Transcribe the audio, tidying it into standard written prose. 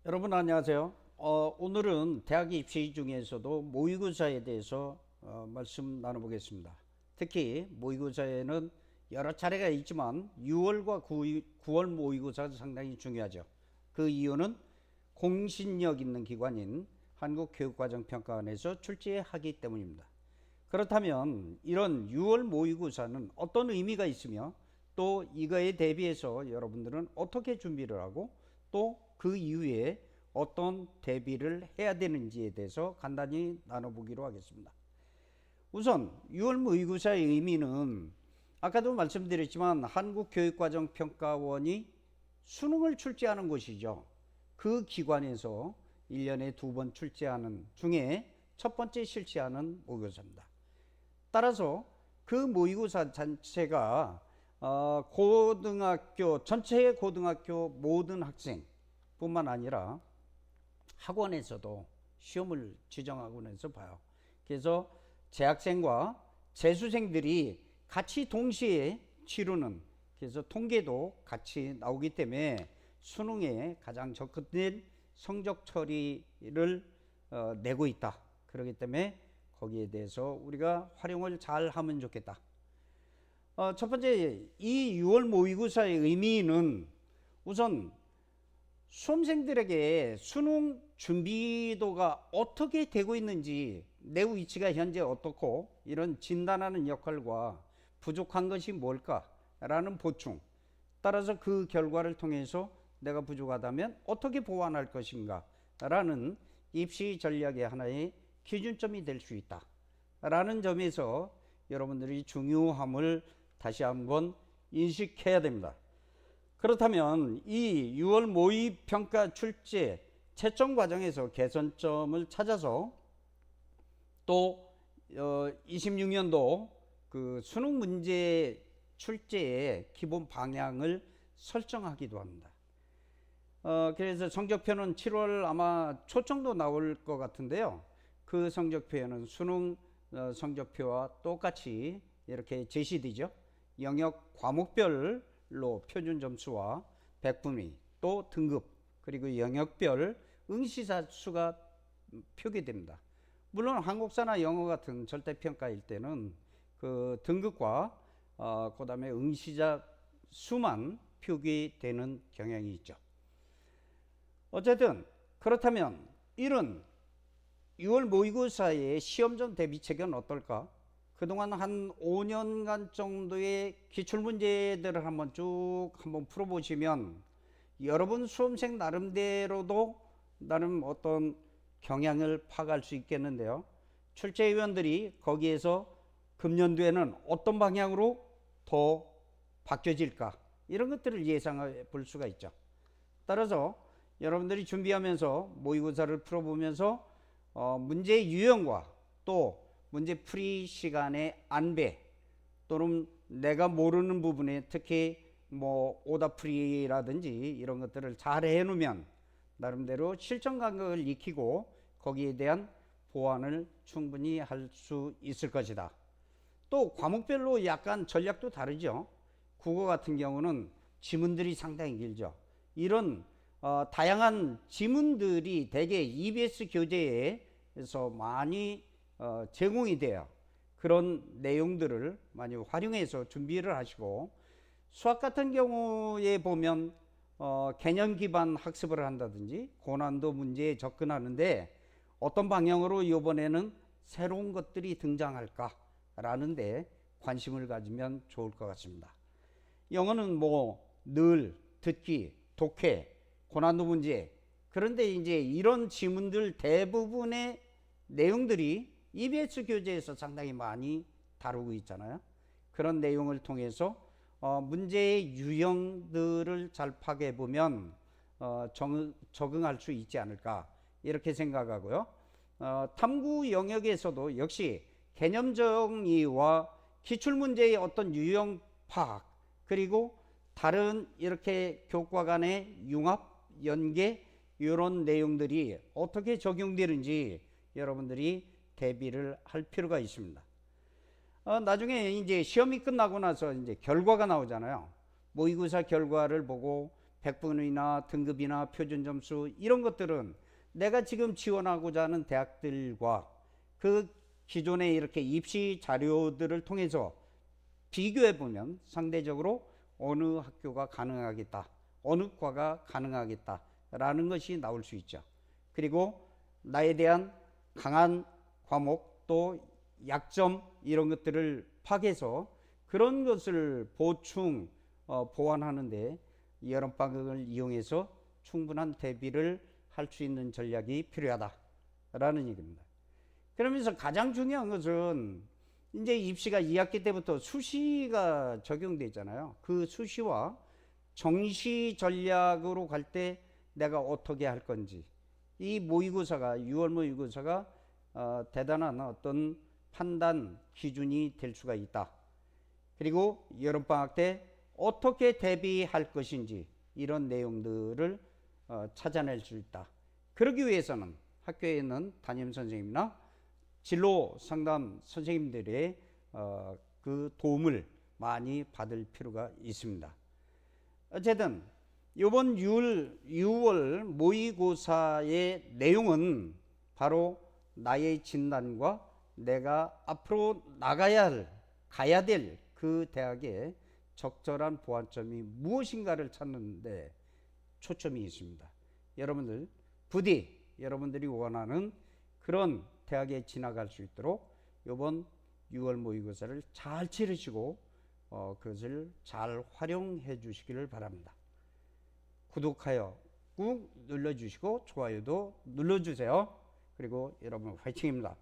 여러분 안녕하세요. 오늘은 대학 입시 중에서도 모의고사에 대해서 말씀 나눠보겠습니다. 특히 모의고사에는 여러 차례가 있지만 6월과 9월 모의고사가 상당히 중요하죠. 그 이유는 공신력 있는 기관인 한국교육과정평가원에서 출제하기 때문입니다. 그렇다면 이런 6월 모의고사는 어떤 의미가 있으며 또 이거에 대비해서 여러분들은 어떻게 준비를 하고 또 그 이후에 어떤 대비를 해야 되는지에 대해서 간단히 나눠보기로 하겠습니다. 우선 6월 모의고사의 의미는 아까도 말씀드렸지만 한국교육과정평가원이 수능을 출제하는 곳이죠. 그 기관에서 1년에 2번 출제하는 중에 첫 번째 실시하는 모의고사입니다. 따라서 그 모의고사 자체가 고등학교 전체 고등학교 모든 학생 뿐만 아니라 학원에서도 시험을 지정학원에서 봐요. 그래서 재학생과 재수생들이 같이 동시에 치르는, 그래서 통계도 같이 나오기 때문에 수능에 가장 적합된 성적 처리를 내고 있다. 그렇기 때문에 거기에 대해서 우리가 활용을 잘 하면 좋겠다. 첫 번째, 이 6월 모의고사의 의미는 우선 수험생들에게 수능 준비도가 어떻게 되고 있는지, 내 위치가 현재 어떻고 이런 진단하는 역할과 부족한 것이 뭘까라는 보충, 따라서 그 결과를 통해서 내가 부족하다면 어떻게 보완할 것인가 라는 입시 전략의 하나의 기준점이 될 수 있다 라는 점에서 여러분들이 중요함을 다시 한번 인식해야 됩니다. 그렇다면 이 6월 모의평가 출제 채점 과정에서 개선점을 찾아서 또 26년도 그 수능 문제 출제의 기본 방향을 설정하기도 합니다. 그래서 성적표는 7월 아마 초 정도 나올 것 같은데요. 그 성적표에는 수능 성적표와 똑같이 이렇게 제시되죠. 영역 과목별로 표준 점수와 백분위, 또 등급, 그리고 영역별 응시자 수가 표기됩니다. 물론 한국사나 영어 같은 절대평가일 때는 그 등급과 그 다음에 응시자 수만 표기되는 경향이 있죠. 어쨌든 그렇다면 이런 6월 모의고사의 시험전 대비책은 어떨까? 그동안 한 5년간 정도의 기출문제들을 한번 풀어보시면 여러분 수험생 나름대로도 나름 어떤 경향을 파악할 수 있겠는데요. 출제위원들이 거기에서 금년도에는 어떤 방향으로 더 바뀌어질까, 이런 것들을 예상해 볼 수가 있죠. 따라서 여러분들이 준비하면서 모의고사를 풀어보면서 문제 유형과 또 문제 풀이 시간의 안배, 또는 내가 모르는 부분에 특히 뭐 오답풀이라든지 이런 것들을 잘 해놓으면 나름대로 실전 감각을 익히고 거기에 대한 보완을 충분히 할 수 있을 것이다. 또 과목별로 약간 전략도 다르죠. 국어 같은 경우는 지문들이 상당히 길죠. 이런 다양한 지문들이 대개 EBS 교재에서 많이 제공이 돼요. 그런 내용들을 많이 활용해서 준비를 하시고, 수학 같은 경우에 보면 개념 기반 학습을 한다든지 고난도 문제에 접근하는데 어떤 방향으로 이번에는 새로운 것들이 등장할까 라는 데 관심을 가지면 좋을 것 같습니다. 영어는 뭐 늘 듣기, 독해, 고난도 문제, 그런데 이제 이런 지문들 대부분의 내용들이 EBS 교재에서 상당히 많이 다루고 있잖아요. 그런 내용을 통해서 문제의 유형들을 잘 파악해 보면 적응할 수 있지 않을까 이렇게 생각하고요. 탐구 영역에서도 역시 개념 정의와 기출문제의 어떤 유형 파악, 그리고 다른 이렇게 교과 간의 융합, 연계, 이런 내용들이 어떻게 적용되는지 여러분들이 대비를 할 필요가 있습니다. 나중에 이제 시험이 끝나고 나서 이제 결과가 나오잖아요. 모의고사 결과를 보고 백분위나 등급이나 표준 점수 이런 것들은 내가 지금 지원하고자 하는 대학들과 그 기존의 이렇게 입시 자료들을 통해서 비교해 보면 상대적으로 어느 학교가 가능하겠다, 어느 과가 가능하겠다라는 것이 나올 수 있죠. 그리고 나에 대한 강한 과목 또 약점 이런 것들을 파악해서 그런 것을 보충 보완하는데 여름방학을 이용해서 충분한 대비를 할 수 있는 전략이 필요하다라는 얘기입니다. 그러면서 가장 중요한 것은 이제 입시가 2학기 때부터 수시가 적용되잖아요. 그 수시와 정시 전략으로 갈 때 내가 어떻게 할 건지, 이 모의고사가 6월 모의고사가 대단한 어떤 판단 기준이 될 수가 있다. 그리고 여름방학 때 어떻게 대비할 것인지 이런 내용들을 찾아낼 수 있다. 그러기 위해서는 학교에 있는 담임 선생님이나 진로 상담 선생님들의 그 도움을 많이 받을 필요가 있습니다. 어쨌든 이번 6월 모의고사의 내용은 바로 나의 진단과 내가 앞으로 가야 될 그 대학의 적절한 보완점이 무엇인가를 찾는데 초점이 있습니다. 여러분들 부디 여러분들이 원하는 그런 대학에 진학할 수 있도록 이번 6월 모의고사를 잘 치르시고 그것을 잘 활용해 주시기를 바랍니다. 구독하여 꾹 눌러주시고 좋아요도 눌러주세요. 그리고 여러분 화이팅입니다.